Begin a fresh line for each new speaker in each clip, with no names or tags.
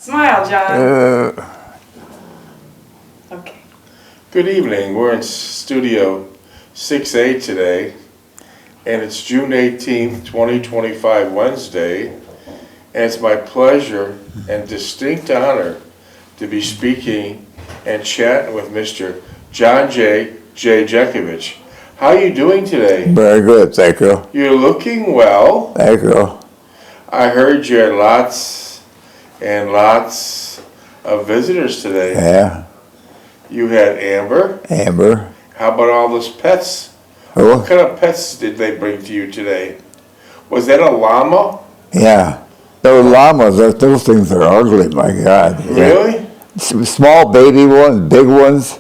Smile, John. Okay.
Good evening. We're in Studio 6A today, and it's June 18th, 2025, Wednesday, and it's my pleasure and distinct honor to be speaking and chatting with Mr. John J. Jeckovich. How are you doing today?
Very good, thank you.
You're looking well.
Thank you.
I heard you had lots and lots of visitors today.
Yeah.
You had Amber.
Amber.
How about all those pets?
Who?
What kind of pets did they bring to you today? Was that a llama?
Yeah. Those llamas, those things are ugly, my God. Yeah.
Really?
Small baby ones, big ones.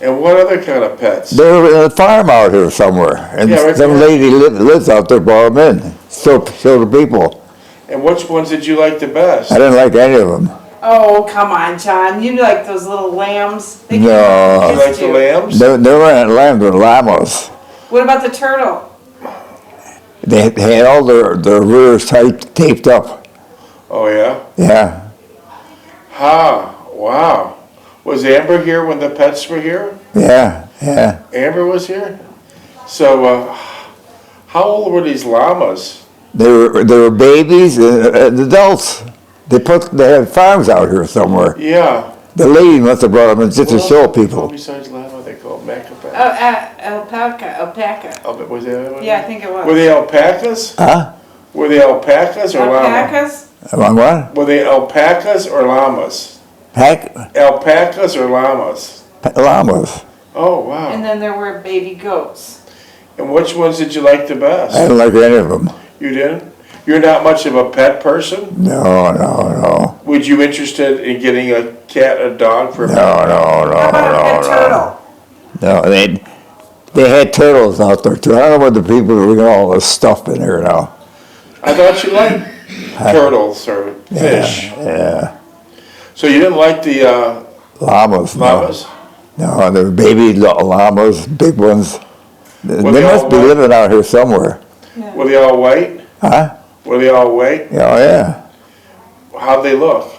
And what other kind of pets?
They're in a farm out here somewhere. And
Yeah, right
some
there.
lady lives out there, brought them in. Show the people.
And which ones did you like the best?
I didn't like any of them.
Oh, come on, John. You like those little lambs? They
No.
can
You like the lambs?
They weren't lambs, they're llamas.
What about the turtle?
They had all their rears taped up.
Oh, yeah?
Yeah.
Wow. Was Amber here when the pets were here?
Yeah. Yeah.
Amber was here? So, how old were these llamas?
They were babies and adults. They had farms out here somewhere.
Yeah.
The lady must have brought them in just to
What
show
else-
people.
What besides llama they call macapaca?
Alpaca.
Was that one?
Yeah, I think it was.
Were they alpacas?
Huh?
Were they alpacas or llamas?
Alpacas?
Among what?
Were they alpacas or llamas? Alpacas or llamas?
Llamas.
Oh, wow.
And then there were baby goats.
And which ones did you like the
I
best?
didn't like any of them.
You didn't? You're not much of a pet person?
No.
Would you interested in getting a cat, a dog for
How about a turtle?
No, they had turtles out there too. I don't know what the people are doing all this stuff in here now.
I thought you liked turtles or fish.
Yeah.
So you didn't like the
Llamas.
llamas?
No, they're baby llamas, big ones. They
they all
must be
white?
living out here somewhere.
Yeah.
Were they all white?
Huh?
Were they all white?
Oh, yeah.
How'd they look?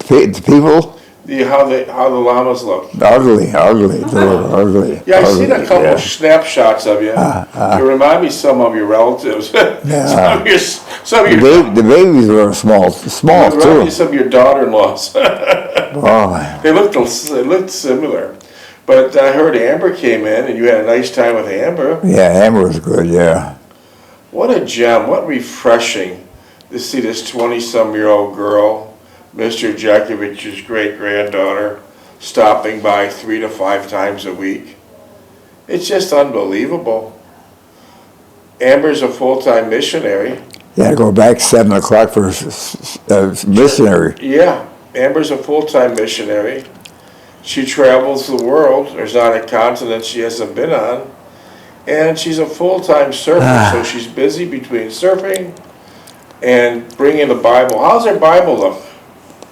The people?
How the llamas look?
Ugly. They look ugly.
Yeah, I've seen a
Ugly,
couple
yeah.
snapshots of you. You remind me some of your relatives.
Yeah.
some of your
The babies were small
remind me
too.
some of your daughter-in-laws.
Oh,
They looked similar. But I heard Amber came in, and you had a nice time with Amber.
yeah, Amber was good, yeah.
What a gem! What refreshing to see this 20-some-year-old girl, Mr. Jeckovich's great-granddaughter, stopping by 3 to 5 times a week. It's just unbelievable. Amber's a full-time missionary.
Yeah, to go back 7 o'clock for missionary.
Yeah, Amber's a full-time missionary. She travels the world. There's not a continent she hasn't been on. And she's a full-time surfer, so she's busy between surfing and bringing the Bible. How's her Bible look?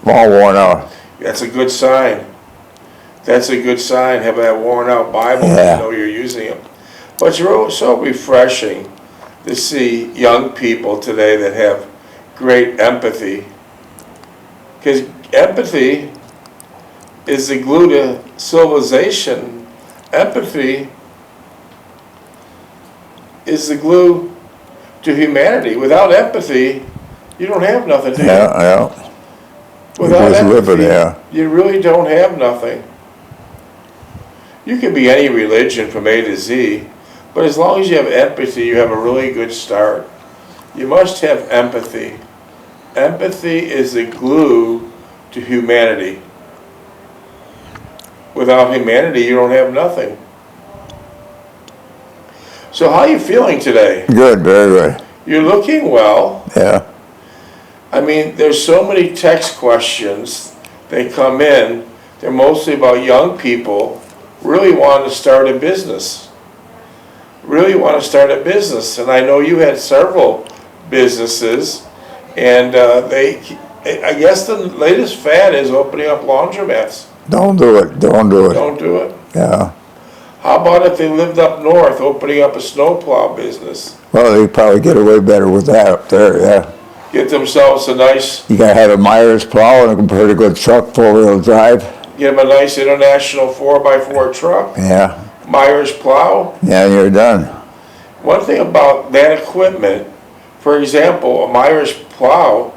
All worn out.
That's a good sign. That's a good sign, having that worn-out Bible,
Yeah.
you know you're using it. But it's so refreshing to see young people today that have great empathy. Because empathy is the glue to civilization. Empathy is the glue to humanity. Without empathy, you don't have nothing, do you?
Yeah.
Without
Just live it,
empathy,
yeah.
you really don't have nothing. You can be any religion from A to Z, but as long as you have empathy, you have a really good start. You must have empathy. Empathy is the glue to humanity. Without humanity, you don't have nothing. So how are you feeling today?
Good, very good.
You're looking well.
Yeah.
I mean, there's so many text questions that come in. They're mostly about young people really wanting to start a business. And I know you had several businesses, and I guess the latest fad is opening up laundromats.
Don't do it.
Don't do it.
Yeah.
How about if they lived up north, opening up a snowplow business?
Well, they probably get away better with that up there, yeah.
get themselves a nice,
You gotta have a Myers plow and a pretty good truck, four-wheel drive.
get them a nice international 4x4 truck,
Yeah,
Myers plow.
yeah, you're done.
One thing about that equipment, for example, a Myers plow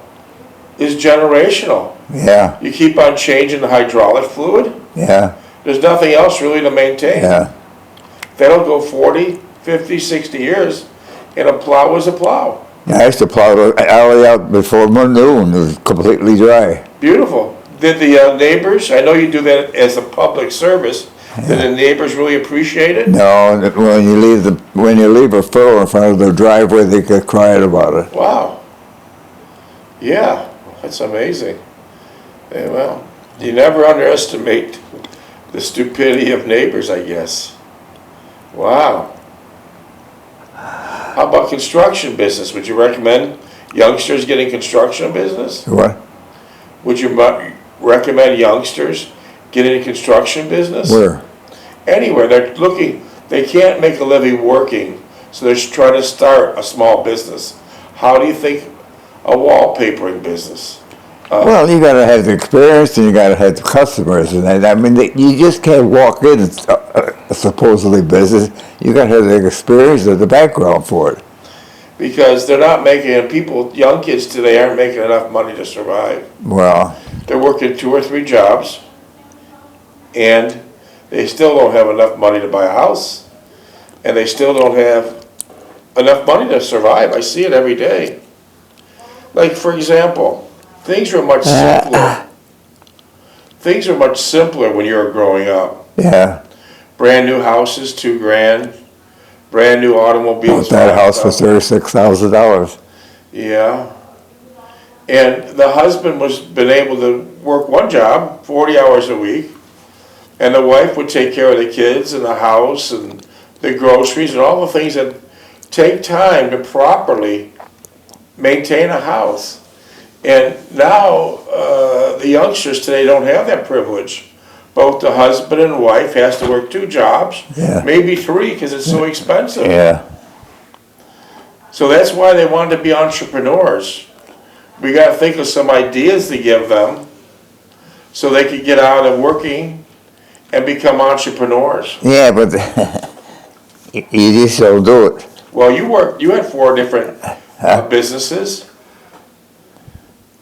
is generational.
Yeah,
You keep on changing the hydraulic fluid.
yeah,
There's nothing else really to maintain.
yeah.
That'll go 40, 50, 60 years, and a plow is a plow.
I used to plow the alley out before noon, it was completely dry.
Beautiful. Did the neighbors, I know you do that as a public service, did the neighbors really appreciate it?
No, when you leave a furrow in front of their driveway, they get quiet about it.
Wow. Yeah, that's amazing. Yeah, well, you never underestimate the stupidity of neighbors, I guess. Wow. How about construction business? Would you recommend youngsters getting construction business?
What?
Would you recommend youngsters getting in construction business?
Where?
Anywhere. They're looking, they can't make a living working, so they're trying to start a small business. How do you think a wallpapering business?
Well, you gotta have the experience and you gotta have the customers, and I mean, you just can't walk in supposedly business. You gotta have the experience and the background for it.
Because they're not making, young kids today aren't making enough money to survive.
Well,
They're working 2 or 3 jobs, and they still don't have enough money to buy a house, and they still don't have enough money to survive. I see it every day. Like, for example, things were much simpler. Things were much simpler when you were growing up.
yeah,
Brand new houses, $2,000. Brand new automobiles.
that house was
$5,000.
$36,000.
Yeah. And the husband was been able to work one job, 40 hours a week, and the wife would take care of the kids and the house and the groceries and all the things that take time to properly maintain a house. And now the youngsters today don't have that privilege. Both the husband and wife has to work 2 jobs,
Yeah.
maybe 3 because it's so expensive.
Yeah,
So that's why they wanted to be entrepreneurs. We got to think of some ideas to give them so they could get out of working and become entrepreneurs.
yeah, but you just don't do it.
Well, you had 4 different businesses.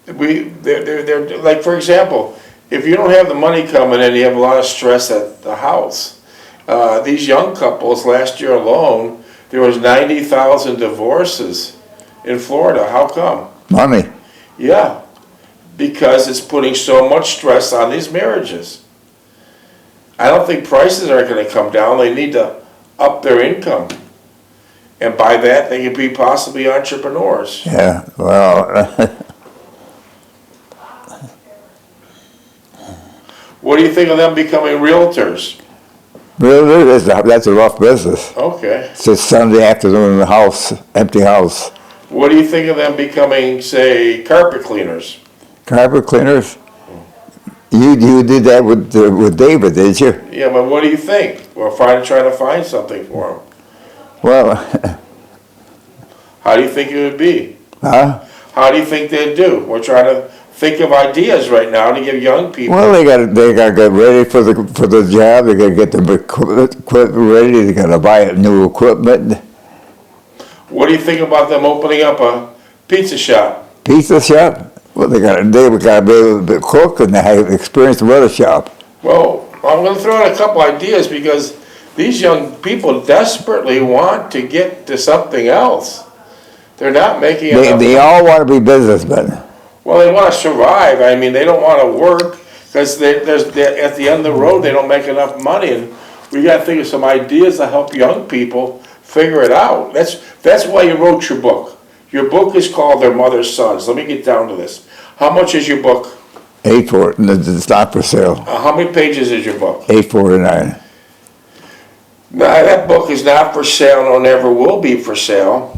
They're like, for example, if you don't have the money coming in, you have a lot of stress at the house. These young couples, last year alone, there was 90,000 divorces in Florida. How come?
Money.
Yeah, because it's putting so much stress on these marriages. I don't think prices are going to come down. They need to up their income. And by that, they could be possibly entrepreneurs.
Yeah, well,
What do you think of them becoming realtors?
really, that's a rough business.
Okay.
It's just Sunday afternoon in the house, empty house.
What do you think of them becoming, say, carpet cleaners?
Carpet cleaners? You did that with David, did you?
Yeah, but what do you think? We're trying to find something for them.
Well,
How do you think it would be?
huh?
How do you think they'd do? We're trying to think of ideas right now to give young people.
Well, they gotta get ready for the job. They gotta get the equipment ready. They gotta buy new equipment.
What do you think about them opening up a pizza shop?
Pizza shop. Well, they gotta be able to cook and they have experience with a shop.
Well, I'm going to throw out a couple ideas because these young people desperately want to get to something else. They're not making enough.
They all want to be businessmen.
Well, they want to survive. I mean, they don't want to work because at the end of the road, they don't make enough money. And we got to think of some ideas to help young people figure it out. That's why you wrote your book. Your book is called Their Mother's Sons. Let me get down to this. How much is your book?
$8 for it, and it's not for sale.
How many pages is your book?
$8.49.
Now, that book is not for sale, nor never will be for sale.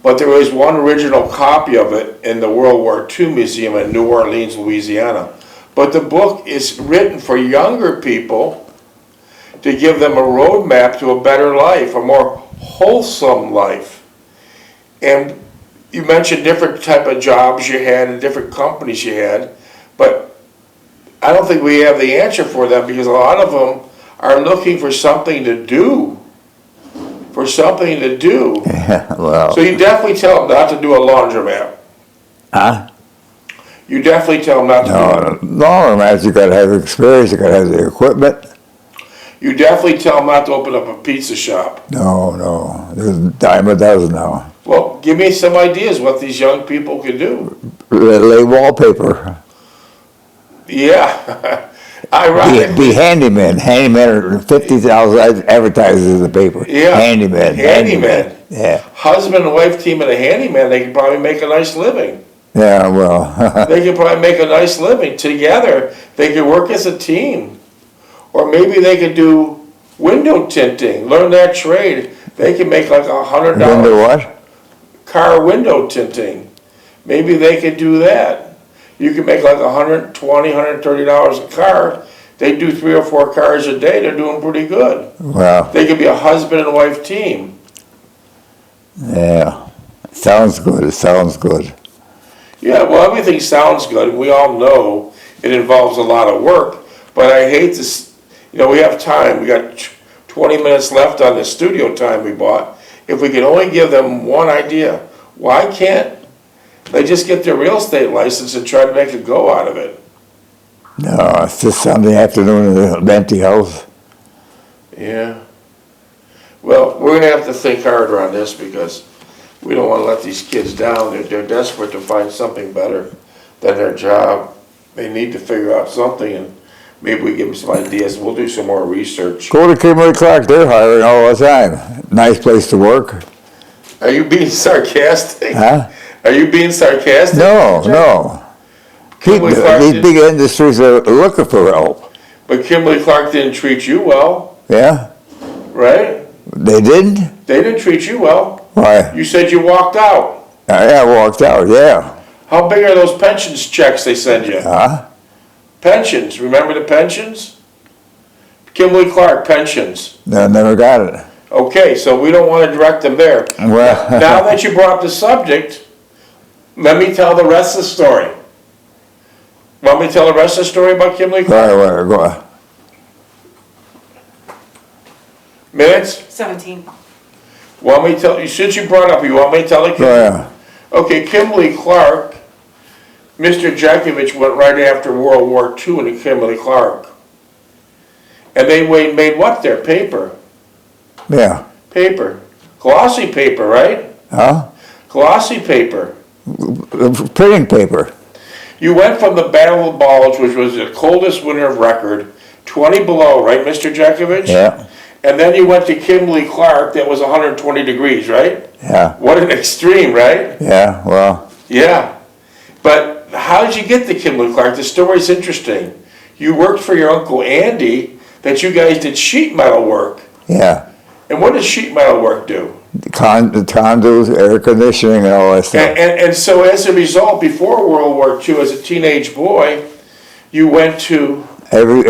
But there is one original copy of it in the World War II Museum in New Orleans, Louisiana. But the book is written for younger people to give them a roadmap to a better life, a more wholesome life. And you mentioned different type of jobs you had and different companies you had, but I don't think we have the answer for them because a lot of them are looking for something to do. For something to do.
Yeah, well.
So you definitely tell them not to do a laundromat.
Huh?
You definitely tell them not to do it.
No, man, you gotta have experience, you gotta have the equipment.
You definitely tell them not to open up a pizza shop.
No, there's a dime a dozen now.
Well, give me some ideas what these young people can do.
Lay wallpaper.
Yeah. Ironically.
Be handyman. Handyman are 50,000 advertisers in the paper.
Yeah.
Handyman. Yeah.
Husband and wife team and a handyman, they can probably make a nice living.
Yeah, well.
They can probably make a nice living together. They could work as a team. Or maybe they could do window tinting, learn that trade. They can make like $100.
Window what?
Car window tinting. Maybe they could do that. You can make like $120, $130 a car. They do 3 or 4 cars a day. They're doing pretty good.
Wow.
They could be a husband and wife team.
Yeah. Sounds good. It sounds good.
Yeah, well, everything sounds good. We all know it involves a lot of work. But I hate this. We have time. We got 20 minutes left on the studio time we bought. If we could only give them one idea, why can't they just get their real estate license and try to make a go out of it?
No, it's just Sunday afternoon in an empty house.
Yeah. Well, we're going to have to think harder on this because we don't want to let these kids down. They're desperate to find something better than their job. They need to figure out something, and maybe we give them some ideas. We'll do some more research.
Go to Kimberly-Clark. They're hiring all the time. Nice place to work.
Are you being sarcastic?
Huh?
Are you being sarcastic?
No.
Kimberly-Clark
These
did-
big industries are looking for help.
But Kimberly-Clark didn't treat you well,
Yeah?
right?
They didn't?
They didn't treat you well.
Why?
You said you walked out.
I walked out, yeah.
How big are those pensions checks they send you?
Huh?
Pensions, remember the pensions? Kimberly-Clark pensions.
No, never got it.
Okay, so we don't want to direct them there.
Well,
Now that you brought up the subject, let me tell the rest of the story. Want me to tell the rest of the story about Kimberly-Clark?
go on.
Minutes?
17.
Want me to tell, since you brought up, you want me to tell it?
Go on.
Okay, Kimberly-Clark, Mr. Jeckovich went right after World War II into Kimberly-Clark. And they made what there? Paper.
Yeah.
Paper. Glossy paper, right?
Huh?
Glossy paper.
Printing paper.
You went from the Battle of the Bulge, which was the coldest winter of record, 20 below, right, Mr. Jeckovich?
Yeah.
And then you went to Kimberly-Clark, that was 120 degrees, right?
Yeah.
What an extreme, right?
Yeah, well,
Yeah. But how did you get to Kimberly-Clark? The story's interesting. You worked for your Uncle Andy, that you guys did sheet metal work.
yeah.
And what does sheet metal work do?
The condos, air conditioning, and all that stuff.
And so as a result, before World War II, as a teenage boy, you went to
Every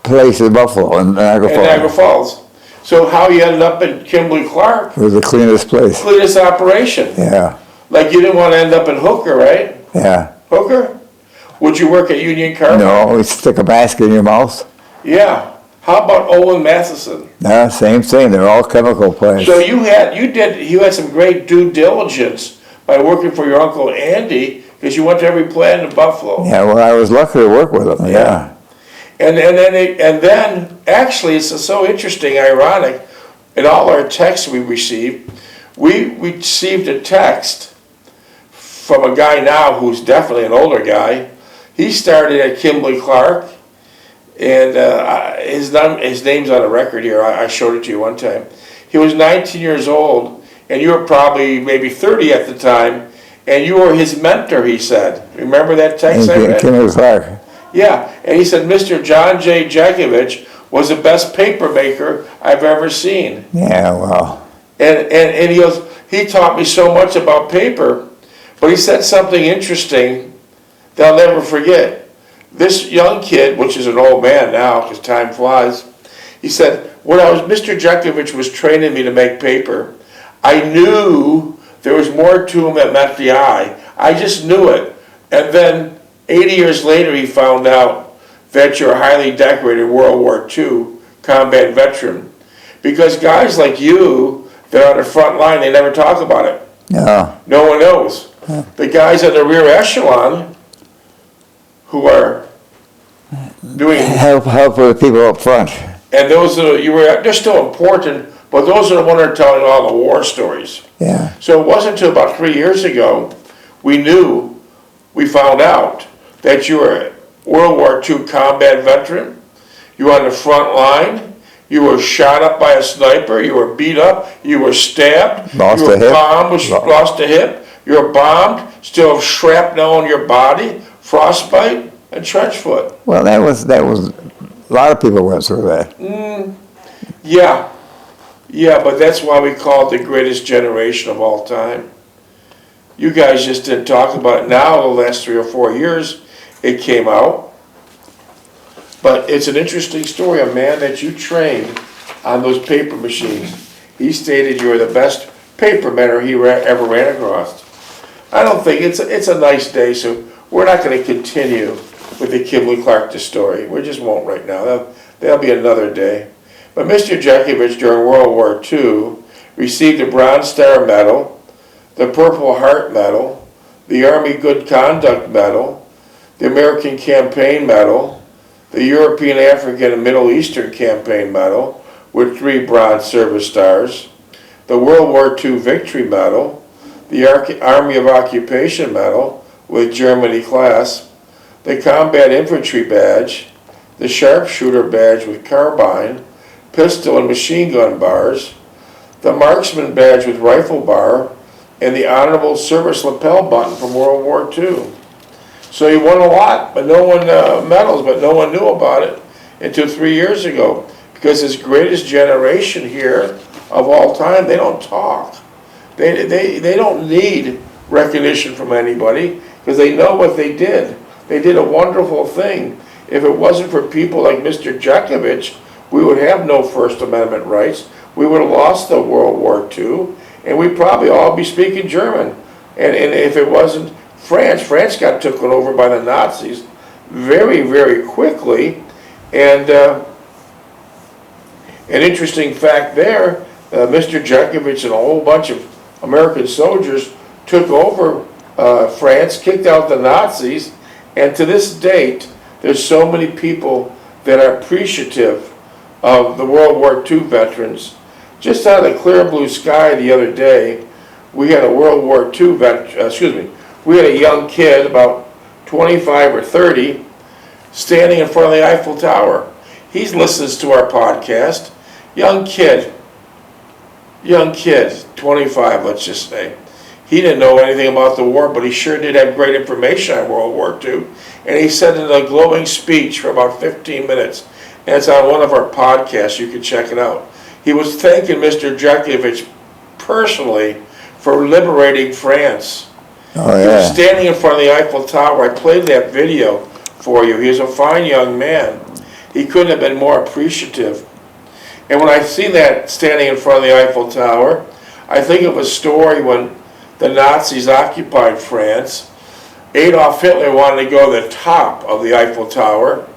place in Buffalo and Niagara Falls.
Niagara Falls. So how you ended up in Kimberly-Clark?
It was the cleanest place.
Cleanest operation.
Yeah,
Like you didn't want to end up in Hooker, right?
yeah.
Hooker? Would you work at Union Carbide?
No, we stick a mask in your mouth.
Yeah. How about Owen Matheson?
No, same thing. They're all chemical plants.
So you had some great due diligence by working for your Uncle Andy because you went to every plant in Buffalo.
Yeah, well, I was lucky to work with them. Yeah.
And then actually it's so interesting, ironic. In all our texts we received a text from a guy now who's definitely an older guy. He started at Kimberly-Clark, and his name's on a record here. I showed it to you one time. He was 19 years old, and you were probably maybe 30 at the time, and you were his mentor, he said. Remember that text I read?
Kimberly-Clark.
Yeah, and he said Mr. John J. Jeckovich was the best paper maker I've ever seen.
Yeah, well.
And he taught me so much about paper, but he said something interesting that I'll never forget. This young kid, which is an old man now because time flies, he said, when Mr. Jeckovich was training me to make paper, I knew there was more to him that met the eye. I just knew it. And then 80 years later, he found out that you're a highly decorated World War II combat veteran. Because guys like you, that are on the front line, they never talk about it.
Yeah.
No one knows. The guys in the rear echelon who are doing,
Help the people up front.
and those are, they're still important, but those are the ones that are telling all the war stories.
Yeah.
So it wasn't until about 3 years ago we found out that you were a World War II combat veteran. You were on the front line. You were shot up by a sniper. You were beat up. You were stabbed.
Lost
you were
a hip.
bombed. Lost a hip. You were bombed. Still have shrapnel on your body, frostbite, and trench foot.
Well, that was a lot of people went through that.
Yeah, but that's why we call it the greatest generation of all time. You guys just didn't talk about it. Now, the last 3 or 4 years, it came out. But it's an interesting story. A man that you trained on those paper machines, he stated you were the best paper mentor he ever ran across. I don't think it's a nice day, so we're not going to continue with the Kimberly-Clark story. We just won't right now. That'll be another day. But Mr. Jeckovich during World War II received the Bronze Star Medal, the Purple Heart Medal, the Army Good Conduct Medal, the American Campaign Medal, the European, African, and Middle Eastern Campaign Medal with 3 Bronze Service Stars, the World War II Victory Medal, the Army of Occupation Medal with Germany class, the Combat Infantry Badge, the Sharpshooter Badge with carbine, pistol and machine gun bars, the Marksman Badge with rifle bar, and the Honorable Service Lapel Button from World War II. So he won a lot, but no one medals, but no one knew about it until 3 years ago, because his greatest generation here of all time, they don't talk. They don't need recognition from anybody because they know what they did. They did a wonderful thing. If it wasn't for people like Mr. Jeckovich, we would have no First Amendment rights. We would have lost the World War II, and we'd probably all be speaking German. And if it wasn't France got taken over by the Nazis very, very quickly. And an interesting fact there, Mr. Jeckovich and a whole bunch of American soldiers took over France, kicked out the Nazis, and to this date, there's so many people that are appreciative of the World War II veterans. Just out of the clear blue sky the other day, we had a World War II we had a young kid, about 25 or 30, standing in front of the Eiffel Tower. He listens to our podcast. Young kid, 25, let's just say. He didn't know anything about the war, but he sure did have great information on World War II. And he said in a glowing speech for about 15 minutes, and it's on one of our podcasts, you can check it out. He was thanking Mr. Jeckovich personally for liberating France.
Oh,
He
yeah.
was standing in front of the Eiffel Tower. I played that video for you. He was a fine young man. He couldn't have been more appreciative. And when I see that standing in front of the Eiffel Tower, I think of a story when the Nazis occupied France. Adolf Hitler wanted to go to the top of the Eiffel Tower,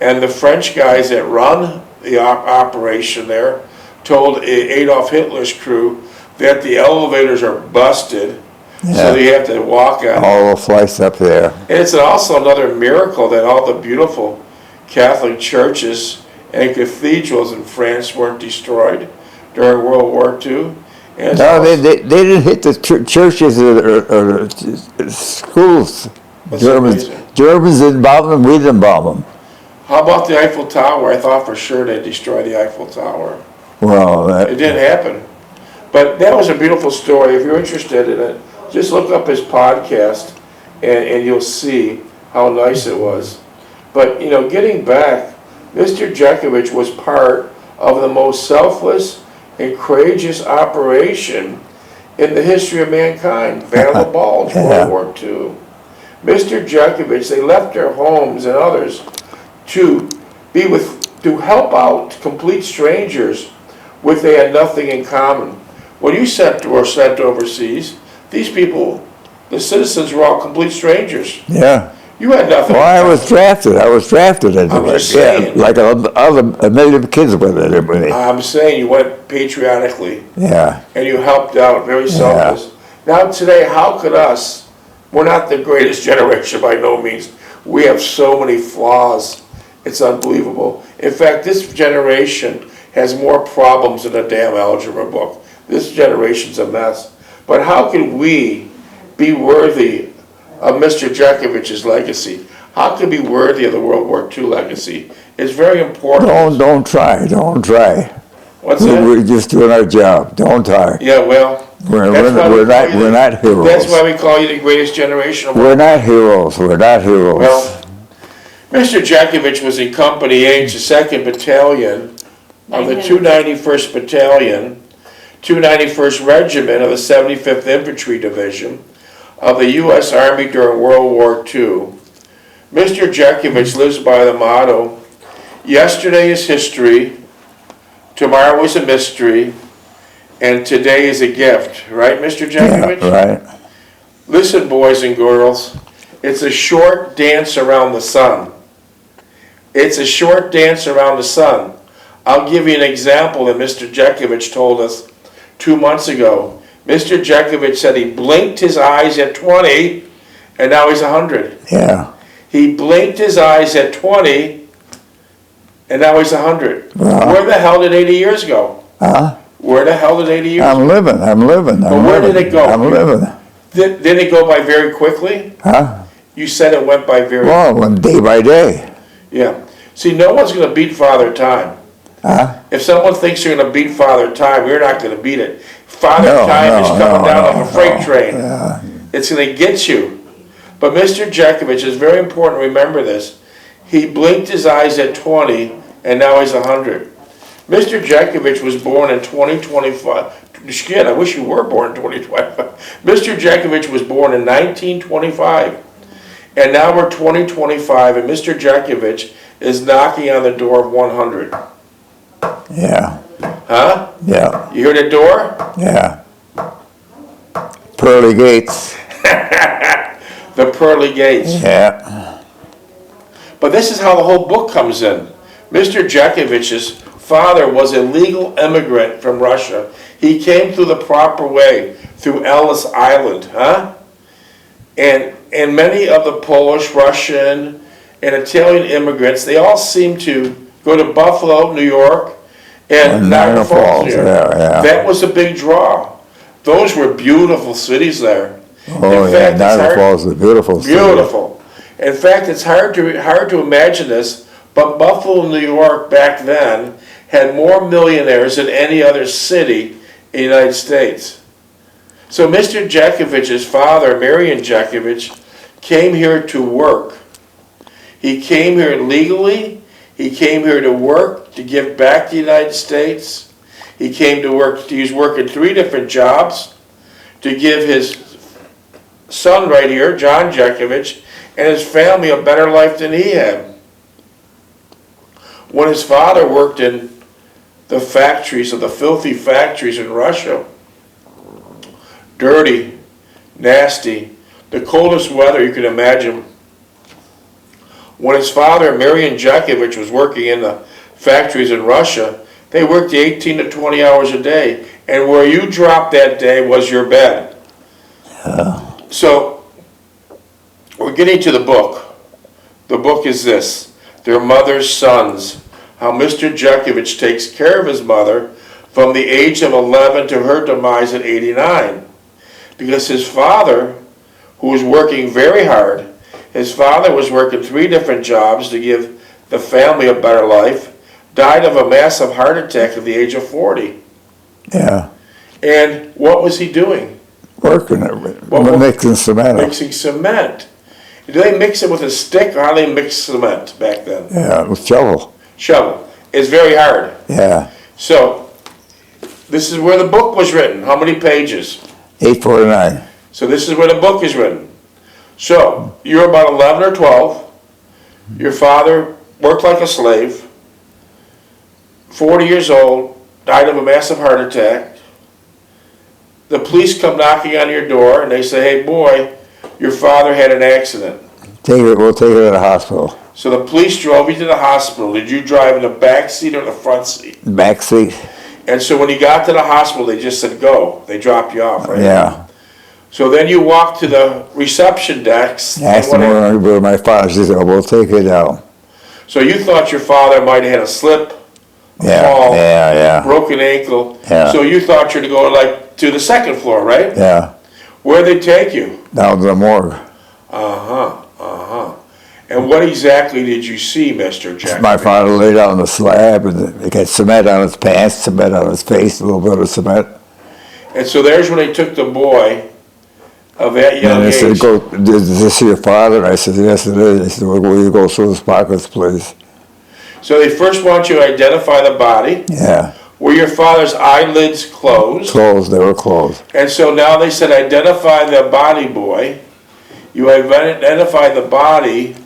and the French guys that run the operation there told Adolf Hitler's crew that the elevators are busted, so they have to walk on.
All the flights up there.
And it's also another miracle that all the beautiful Catholic churches and cathedrals in France weren't destroyed during World War II. And
No, they didn't hit the churches or schools.
That's
Germans
amazing.
didn't bomb them, we didn't bomb them.
How about the Eiffel Tower? I thought for sure they'd destroy the Eiffel Tower.
Well,
It didn't happen. But that was a beautiful story. If you're interested in it, just look up his podcast and you'll see how nice it was. But, you know, getting back, Mr. Jeckovich was part of the most selfless and courageous operation in the history of mankind, Battle of the Bulge,
Yeah.
World War II. Mr. Jeckovich, they left their homes and others to help out complete strangers with they had nothing in common. When you were sent overseas, These people, the citizens were all complete strangers.
Yeah.
You had nothing.
Well, I was drafted into
I'm
it.
just saying.
Yeah, like a million kids with it, everybody.
I'm saying you went patriotically
Yeah.
and you helped out, very selfless. Now today, how could us, we're not the greatest generation by no means. We have so many flaws. It's unbelievable. In fact, this generation has more problems than a damn algebra book. This generation's a mess. But how can we be worthy of Mr. Jekovich's legacy? How can we be worthy of the World War II legacy? It's very important.
Don't try.
What's that?
We're just doing our job. Don't try.
Yeah, well,
We're not heroes.
that's why we call you the greatest generation of
We're not heroes.
Well, Mr. Jeckovich was in Company H, the 2nd Battalion of the 291st Battalion, 291st Regiment of the 75th Infantry Division of the U.S. Army during World War II. Mr. Jeckovich lives by the motto, yesterday is history, tomorrow is a mystery, and today is a gift. Right, Mr. Jeckovich?
Yeah, right.
Listen, boys and girls, it's a short dance around the sun. It's a short dance around the sun. I'll give you an example that Mr. Jeckovich told us 2 months ago. Mr. Jeckovich said he blinked his eyes at 20, and now he's 100.
Yeah.
He blinked his eyes at 20, and now he's 100. Where the hell did 80 years go?
Huh?
Where the hell did 80 years go?
I'm living.
But where did it go?
I'm living.
Didn't it go by very quickly?
Huh?
You said it went by very
Well, went day by day.
Yeah. See, no one's going to beat Father Time.
Huh?
If someone thinks you're going to beat Father Time, you're not going to beat it. Father Time is coming down like a freight train.
Yeah.
It's going to get you. But Mr. Jeckovich, is very important to remember this. He blinked his eyes at 20, and now he's 100. Mr. Jeckovich was born in 2025. Shit, I wish you were born in 2025. Mr. Jeckovich was born in 1925. And now we're 2025, and Mr. Jeckovich is knocking on the door of 100.
Yeah.
Huh?
Yeah.
You hear the door?
Yeah. Pearly gates.
The pearly gates.
Yeah.
But this is how the whole book comes in. Mr. Jekovich's father was a legal immigrant from Russia. He came through the proper way, through Ellis Island, huh? And many of the Polish, Russian, and Italian immigrants, they all seem to go to Buffalo, New York, and Niagara Falls, New York.
Yeah.
That was a big draw. Those were beautiful cities there.
Oh, yeah, Niagara Falls is a beautiful city.
Beautiful. In fact, it's hard to imagine this, but Buffalo, New York back then had more millionaires than any other city in the United States. So Mr. Jekovich's father, Marion Jeckovich, came here to work. He came here legally. He came here to work, to give back to the United States. He came to work, he's working 3 different jobs to give his son right here, John Jeckovich, and his family a better life than he had. When his father worked in the factories, of the filthy factories in Russia, dirty, nasty, the coldest weather you could imagine. When his father, Marion Jeckovich, was working in the factories in Russia, they worked 18 to 20 hours a day, and where you dropped that day was your bed. So, we're getting to the book. The book is this, Their Mother's Sons, how Mr. Jeckovich takes care of his mother from the age of 11 to her demise at 89. Because his father, who was working very hard, his father was working 3 different jobs to give the family a better life, died of a massive heart attack at the age of 40.
Yeah.
And what was he doing?
Working it. Mixing cement.
Mixing cement. Do they mix it with a stick, or how do they mix cement back then?
Yeah, with shovel.
Shovel. It's very hard.
Yeah.
So, this is where the book was written. How many pages?
849.
So this is where the book is written. So, you're about 11 or 12. Your father worked like a slave. 40 years old, died of a massive heart attack. the police come knocking on your door and they say, hey boy, your father had an accident.
We'll take her to the hospital.
So the police drove you to the hospital. Did you drive in the back seat or the front seat?
Back seat.
And so when you got to the hospital, they just said go. They dropped you off, right?
Yeah.
So then you walked to the reception desk.
Asked them where my father. She said, we'll take it down.
So you thought your father might have had a slip, a
Yeah,
fall,
yeah.
broken ankle.
Yeah.
So you thought you were going like to the second floor, right?
Yeah.
Where'd they take you?
Down to the morgue.
And what exactly did you see, Mr. Jeckovich?
My father laid out on the slab, and he got cement on his pants, cement on his face, a little bit of cement.
And so there's when they took the boy of that young
And they
age.
said, is this your father? And I said, yes, it is. They said, well, will you go through his pockets, please?
So they first want you to identify the body.
Yeah.
Were your father's eyelids closed?
Closed, they were closed.
And so now they said identify the body, boy. You identify the body,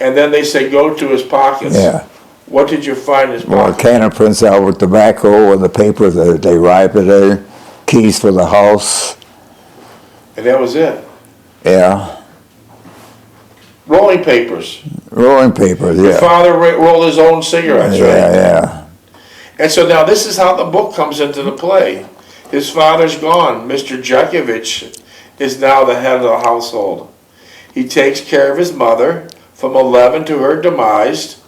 and then they say go to his pockets.
Yeah.
What did you find in his
Well, a
pockets?
can of Prince Albert tobacco and the papers that they write it there, keys for the house.
And that was it.
Yeah.
Rolling papers.
Rolling papers,
Your
yeah.
father rolled his own cigarettes, right?
Yeah.
And so now this is how the book comes into the play. His father's gone. Mr. Jeckovich is now the head of the household. He takes care of his mother from 11 to her demise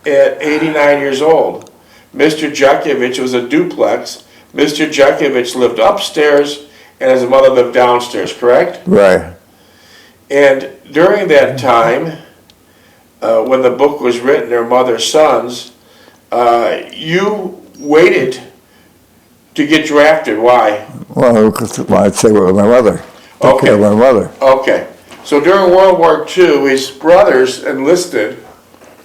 at 89 years old. Mr. Jeckovich was a duplex. Mr. Jeckovich lived upstairs and his mother lived downstairs, correct?
Right.
And during that time, when the book was written, their mother's sons, you waited to get drafted. Why?
Well, I'd say with my mother. Took care of my mother.
Okay. So during World War II, his brothers enlisted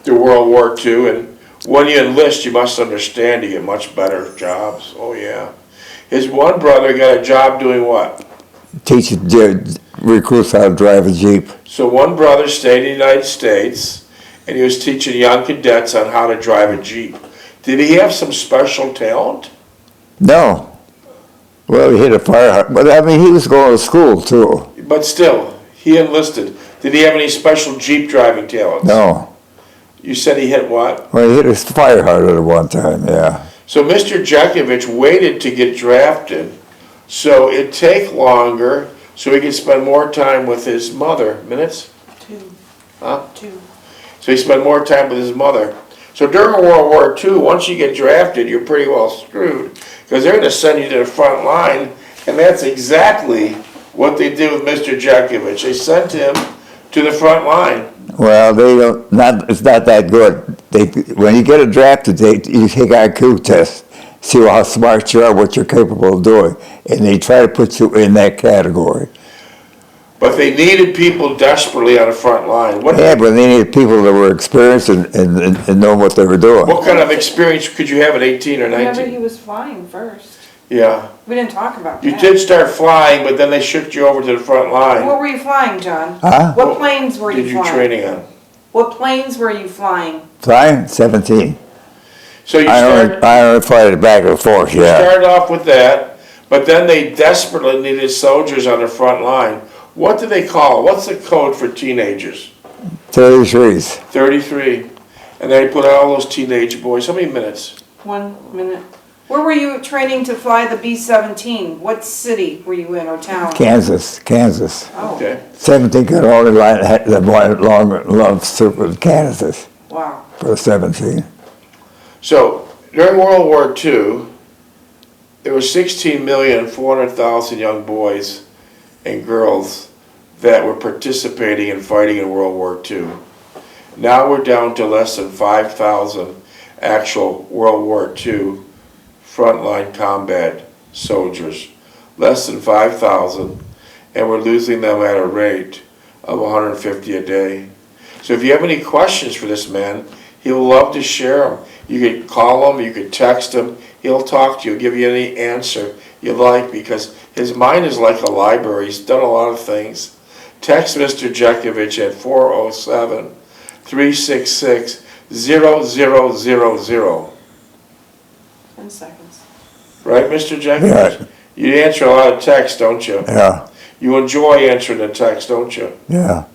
through World War II, and when you enlist, you must understand you get much better jobs. Oh, yeah. His one brother got a job doing what?
Teaching recruits how to drive a Jeep.
So one brother stayed in the United States, and he was teaching young cadets on how to drive a Jeep. Did he have some special talent?
No. Well, he hit a fire, but I mean, he was going to school too.
But still, he enlisted. Did he have any special Jeep driving talents?
No.
You said he hit what?
Well, he hit a fire hydrant at one time, yeah.
So Mr. Jeckovich waited to get drafted, so it'd take longer, so he could spend more time with his mother. Minutes?
2.
Huh?
2.
So he spent more time with his mother. So during World War II, once you get drafted, you're pretty well screwed, because they're going to send you to the front line, and that's exactly what they did with Mr. Jeckovich. They sent him to the front line.
Well, they don't. It's not that good. When you get it drafted, you take IQ test, see how smart you are, what you're capable of doing, and they try to put you in that category.
But they needed people desperately on the front line.
But they needed people that were experienced and know what they were doing.
What kind of experience could you have at 18 or 19?
Remember, he was flying first.
Yeah.
We didn't talk about
You
that.
did start flying, but then they shipped you over to the front line.
What were you flying, John?
Huh?
What planes were you
Did you
flying?
training on?
What planes were you flying?
Flying? 17.
So you
I only fly it back and forth,
you
yeah.
started off with that, but then they desperately needed soldiers on the front line. What do they call? What's the code for teenagers?
33s.
33. And they put all those teenage boys. How many minutes?
1 minute. Where were you training to fly the B-17? What city were you in or town?
Kansas.
Oh,
Okay.
17 could only had the long strip of Kansas
wow.
for 17.
So during World War II, there were 16,400,000 young boys and girls that were participating and fighting in World War II. Now we're down to less than 5,000 actual World War II frontline combat soldiers. Less than 5,000, and we're losing them at a rate of 150 a day. So if you have any questions for this man, he'll love to share them. You could call him, you could text him, he'll talk to you, give you any answer you like, because his mind is like a library. He's done a lot of things. Text Mr. Jeckovich at 407-366-0000.
10 seconds.
Right, Mr. Jeckovich?
Yeah.
You answer a lot of texts, don't you?
Yeah,
You enjoy answering the text, don't you?
yeah.